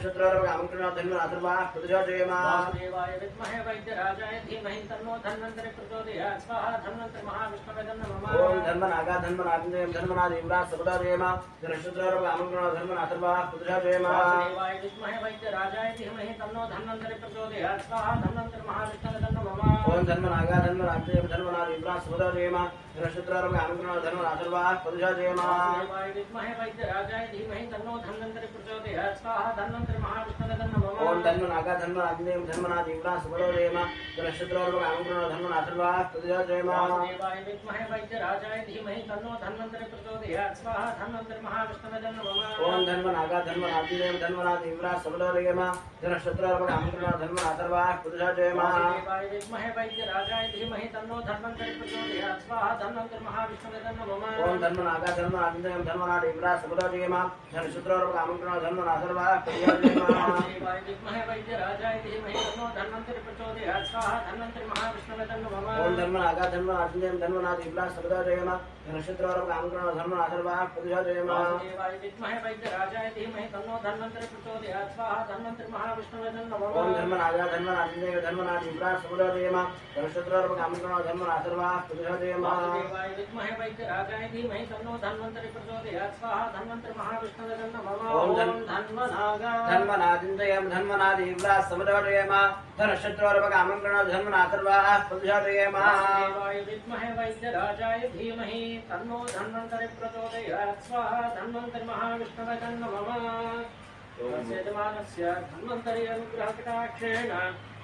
धनश्चत्रवर्गमङ्करणो धन्वनाथर्वाः पुरुषोदयमा वासुदेवाय विद्महे वैद्यराजाय धीमहि तन्नो धन्वन्तरि प्रचोदयात् स्वाहा धन्वन्तरि महाविष्णवे नमः ओम धन्वनागा धन्वनात्मजयम धन्वनादेवना समदोदयम धनश्चत्रवर्गमङ्करणो धन्वनाथर्वाः पुरुषोदयमा वासुदेवाय विद्महे वैद्यराजाय धीमहि तन्नो धन्वन्तरि प्रचोदयात् स्वाहा धन्वन्तरि महाविष्णवे नमः ओम धन्वनागा धन्वनात्मजयम धन्वनादेवना समदोदयम धनश्चत्रवर्गमङ्करणो धन्वनाथर्वाः पुरुषोदयमा वासुदेवाय विद्महे वैद्यराजाय धीमहि तन्नो धन्वन्तरि प्रचोदयात् स्वाहा धन्वन्तरि महाविष्णवे नमः ओम धन्वनागा धन्वनात्मजयम धन्वनादेवना समदोदयम धनश्चत्रवर्गमङ्करणो धन्वनाथर्वाः पुरुषोदयमा वासुदेवाय विद्महे वैद्यराजाय धीमहि तन्नो धन्वन्तरि प्रचोदयात् स्वाहा धन्वन्तरि महाविष्णवे नमः ओम धन्वनागा धन्वनात्मजयम धन्वनादेवना समदोदयम धनश्चत्रवर्गमङ्करणो धन्वनाथर्वाः पुरुषोदयमा वासुदेवाय विद्महे वैद्यराजाय धीमहि तन्नो धन्वन्तरि प्रचोदयात् स्वाहा धन्वन्तरि महाविष्णवे नमः ओम धन्वनागा धन्वनात्मजयम धन्वनादेवना समदोदयम धनश्चत्रवर्गमङ्करणो धन्वनाथर्वाः पुरुषोदयमा वासुदेवाय विद्महे वैद्यराजाय धीमहि तन्नो धन्वन्तरि प्रचोदयात् स्वाहा धन्वन्तरि महाविष्णवे नमः ओम धन्वनागा धन्वनात्मजयम धन्वनादेवना समदोदयम धनश्चत्रवर्गमङ्करणो धन्वनाथर्वाः पुरुषोदयमा वासुदेवाय विद्महे वैद्यराजाय धीमहि तन्नो धन्वन्तरि प्रचोदयात् स्वाहा धन्वन्तरि महाविष्णवे नमः ओम धन्वनागा धन्वनात्मजयम धन्वनादेवना समदोदयम धनश्चत्रवर्गमङ्करणो धन्वनाथर्वाः पुरुषोदयमा वासुदेवाय विद्महे वैद्यराजाय धीमहि तन्नो धन्वन्तरि प्रचोदयात् स्वाहा धन्वन्तरि महाविष्णवे नमः ओम धन्वनादिन्दयं धन्वनादिव्रा समदवटयेम धनशत्रुर्वकामं प्रणो धन्वनाथर्वाः प्रचोदयेम वासुदेवाय विद्महे वैद्यराजाय धीमहि तन्नो धन्वन्तरि प्रचोदयात् स्वाहा धन्वन्तरि महाविष्णवे नमः यजमानस्य धन्वन्तरि अनुग्रहकटाक्षेण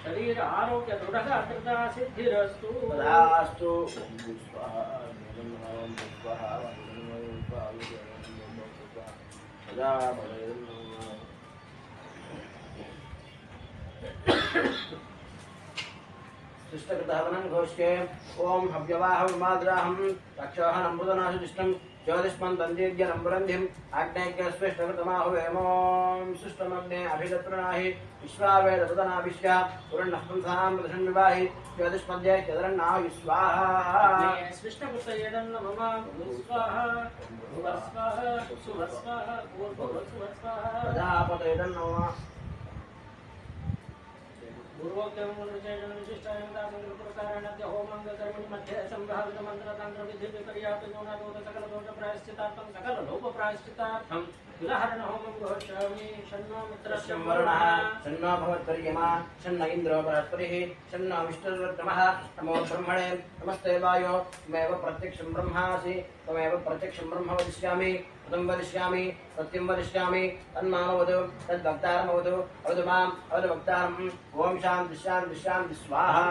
शरीर आरोग्य दृढ़ता सिद्धिरस्तु तदास्तु शिष्टकृतहवनं घोष्ये ओम हव्यवाहं रक्षोहनं मृदनाशुष्टं ज्योतिष्मं दन्देज्ञनं बुरन्धिं आग्नेयस्वेष्टकृतमाहुवेमों सुष्टमग्ने अभिगतृणाहि विश्वावेदतनाभिष्य पुरण्णः पुंसां प्रदर्शन्विवाहि ज्योतिष्मध्ये चदरन्नाह स्वाहा स्विष्टकृतयेदन्नमः स्वाहा भुवस्वाहा सुवस्वाहा भूर्भुवस्वाहा प्रजापतयेदन्नमः पूर्वोक्तं विशेषण विशिष्टायं दासंप्रकारेण होमंगकर्मणि मध्ये संभावित मंत्र तंत्र विधि विपर्याप्त न्यूनादोष सकल दोष प्रायश्चितार्थं सकल लोप प्रायश्चितार्थं विलहरण होमं घोषयामि शन्नो मित्रस्य वर्णः शन्नो भवत्पर्यमा शन्न इन्द्रो बृहस्पतिः शन्नो विष्णुर्वर्धमः नमो ब्रह्मणे नमस्ते वायो त्वमेव प्रत्यक्षं ब्रह्मासि त्वमेव प्रत्यक्षं ब्रह्म वदिष्यामि पदं वदिष्यामि सत्यं वदिष्यामि तन्मामवतु तद्भक्तारमवतु अवतु माम् अवतु भक्तारम् ॐ शान्ति शान्ति शान्ति स्वाहा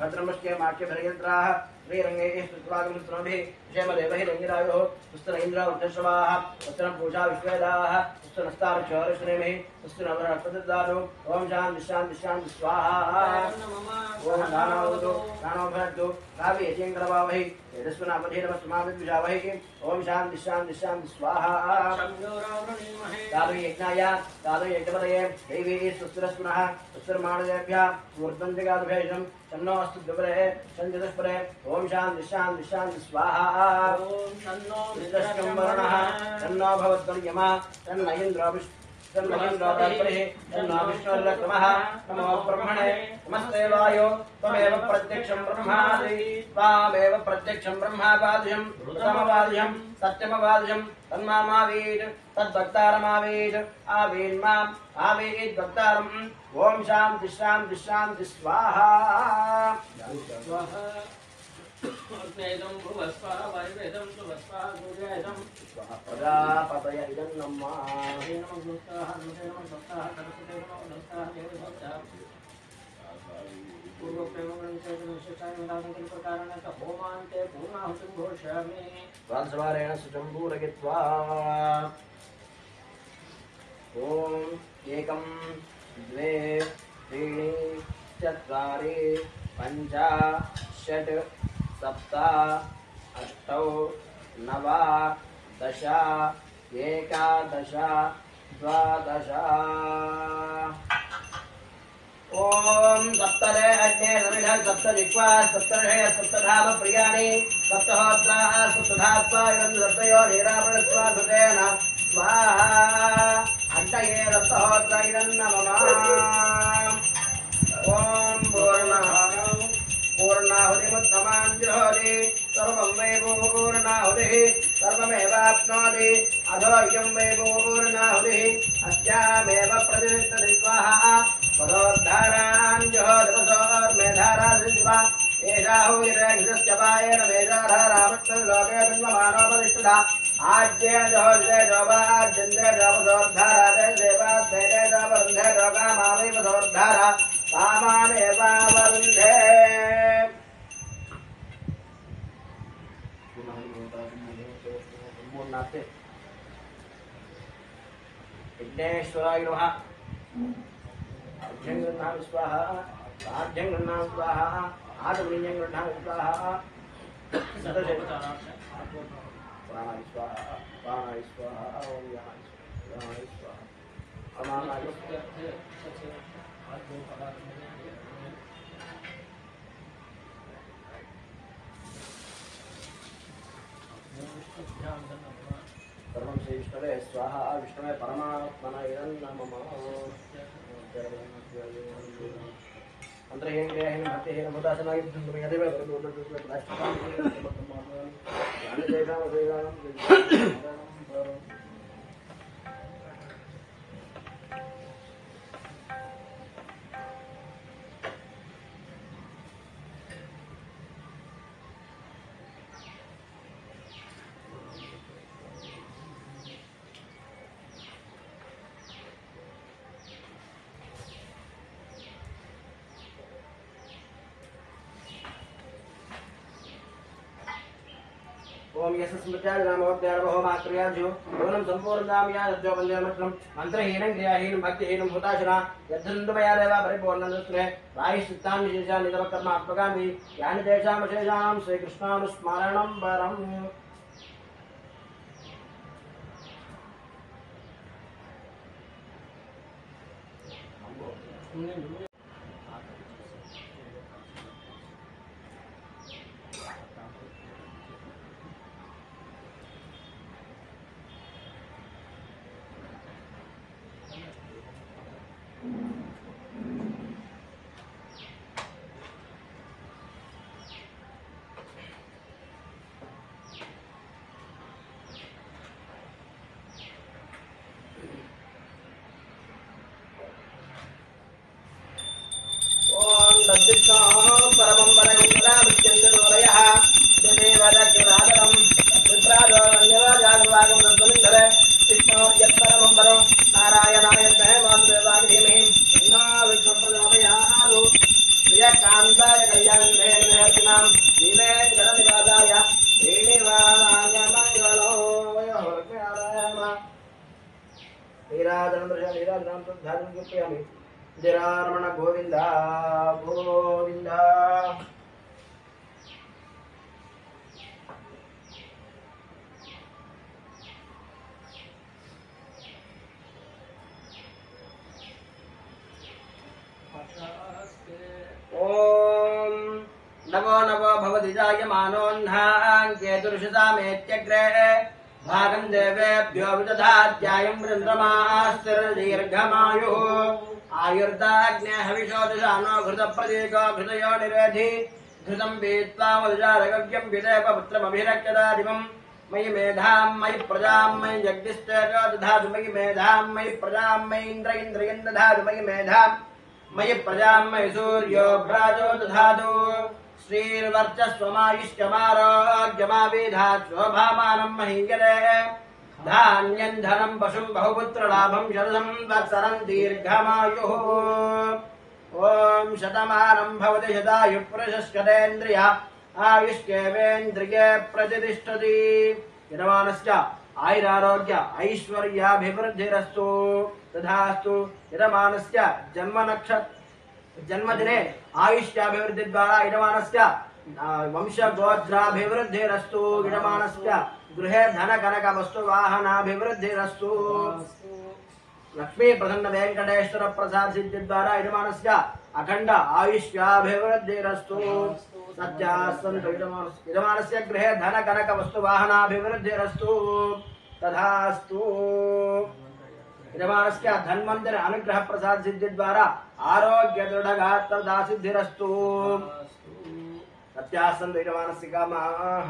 भद्रमश्यमाख्यभरयन्त्राः श्रीरङ्गे स्तुत्वागमस्त्रोभिः क्षेमदेवहिरङ्गिरायोः पुस्तन इन्द्रावृद्धश्रवाः पुस्तनं पूषा विश्वेदाः पुस्तनस्तारक्षोरश्रेमिः पुस्तनवरप्रददातु ॐ शान्ति शान्ति शान्ति स्वाहा ॐ दानवतु दानो भरतु काव्येतीङ्करवावहि तेजस्वनामधीरमस्माविद्विषावहि ॐ शान्ति शान्ति शान्ति स्वाहा दादुयज्ञाय दादुयज्ञपदये दैवी सुस्थिरस्पुनः सुस्थिरमाणदेभ्यः ऊर्ध्वं जगादुभेषं शन्नो अस्तु द्विपदे शञ्चतुष्पदे ॐ शान्ति शान्ति शान्ति स्वाहा विश्वस्कं वरुणः शन्नो भवद्वर्यमा शन्न इन्द्रो विष्णुर्लक्ष्मः नमो ब्रह्मणे नमस्ते वायो त्वमेव प्रत्यक्षं ब्रह्मासि त्वामेव प्रत्यक्षं ब्रह्मावाद्यं समवाद्यं सत्यमवाद्यं तन्मामावीत् तद्भक्तारमावीत् आवीन्माम् आवीत् भक्तारम् ॐ शान्ति शान्ति शान्ति स्वाहा अग्नेदं भुवस्वाहा वायुवेदं सुवस्वाहा सूर्येदं प्रजापतय इदं नमः होमान्ते पूर्णाहुतिं घोषयामि द्वादशवारेण सुचम्पूरयित्वा ॐ 1 2 त्रीणि चत्वारि 5 6 7 8 9 10 11 12 ॐ सप्तदे अग्ने समिधः सप्तदिक्वा सप्तर्षय सप्तधाम प्रियाणि सप्तहोत्राः सप्तधात्वा इदं सप्तयो नीरापणस्वा सुतेन स्वाहा अग्नये सप्तहोत्र इदं नमः ॐ पूर्णाहुतिमुत्तमाञ्जुहोति सर्वं वै पूर्णाहुतिः सर्वमेवाप्नोति अधो इयं वै पूर्णाहुतिः अस्यामेव प्रतिष्ठति स्वाहा पदोद्धाराञ्जुहोतिपसोर्मेधारा शिवा एषा हुविरेक्षस्य पायेन वेदाधारामत्तल्लोके बिम्बमानोपतिष्ठता आज्येन जोषे जोपाद्यन्ते जोपसोर्धारा ते देवास्मेते जोपरुन्धे जोगामावैपसोर्धारा कामानेवावरुन्धे विघ्नेश्वराय नमः अर्घ्यं गृह्णामि स्वाहा आर्घ्यं गृह्णामि स्वाहा आत्मनियं गृह्णामि स्वाहा प्राणाय स्वाहा प्राणाय स्वाहा ओम यानाय स्वाहा अमानाय सर्वं श्री विष्णवे स्वाहा विष्णवे परमात्मने नमः मंत्रहीन क्रियाहीन भक्तिहीन भूतासना युद्धं यदेव ओम यशस्मृत्याय नामोद्यानमहो मात्र्याजो ओनम संपूर्णामया यज्जो पंचमत्रम मंत्रहीनं क्रियाहीनं भक्तिहीनं भूताशना यद्धन्तमया देवा परिपूर्णनुस्रे वायुस्थितां विशेषा नितमकर्मात्मकामि यानि तेषामशेषां श्रीकृष्णानुस्मरणं परम् रमण गोविंद गोविंद ओम नमो नमो भवति जायमानोऽह्नां केतुर्षितामेत्यग्रे भागं देवेभ्यो विदधात्यायं चन्द्रमास्तिर्दीर्घमायुः आयुर्दाग्ने हविषोदशानो घृतप्रदीको घृतयो निरेधि घृतं पीत्वा मधुजारगव्यं विदेव पुत्रमभिरक्षदादिवं मयि मेधां मयि प्रजां मयि जगदिष्टेजो दधातु मयि मेधां मयि प्रजां मयि इन्द्रियं दधातु मयि मेधां मयि प्रजां मयि सूर्यो भ्राजो दधातु श्रीर्वर्चस्वमायुष्यमारोग्यमाभिधात् शोभामानं महीयते धान्यं धनं पशुं बहुपुत्रलाभं शरदं वत्सरं दीर्घमायुः ॐ शतमानं भवति शतायुः पुरुषस्करेन्द्रिय आयुष्येवेन्द्रिये प्रतिष्ठति यजमानस्य आयुरारोग्य ऐश्वर्याभिवृद्धिरस्तु तथास्तु यजमानस्य जन्मदिने आयुष्याभिवृद्धि द्वारा यजमानस्य वंशगोत्राभिवृद्धिरस्तु यजमानस्य गृहे धन कनक वस्तु वाहनाभिवृद्धिरस्तु लक्ष्मी प्रसन्न वेंकटेश्वर प्रसाद सिद्धि द्वारा यजमानस्य अखंड आयुष्याभिवृद्धिरस्तु सत्यासन्तु यजमानस्य गृहे धन कनक वस्तु वाहनाभिवृद्धिरस्तु तथास्तु यजमानस्य धन्वंतर अनुग्रह प्रसाद सिद्धि द्वारा आरोग्य दृढ़ सिद्धिरस्तु सत्यासन्तु यजमानस्य कामाः।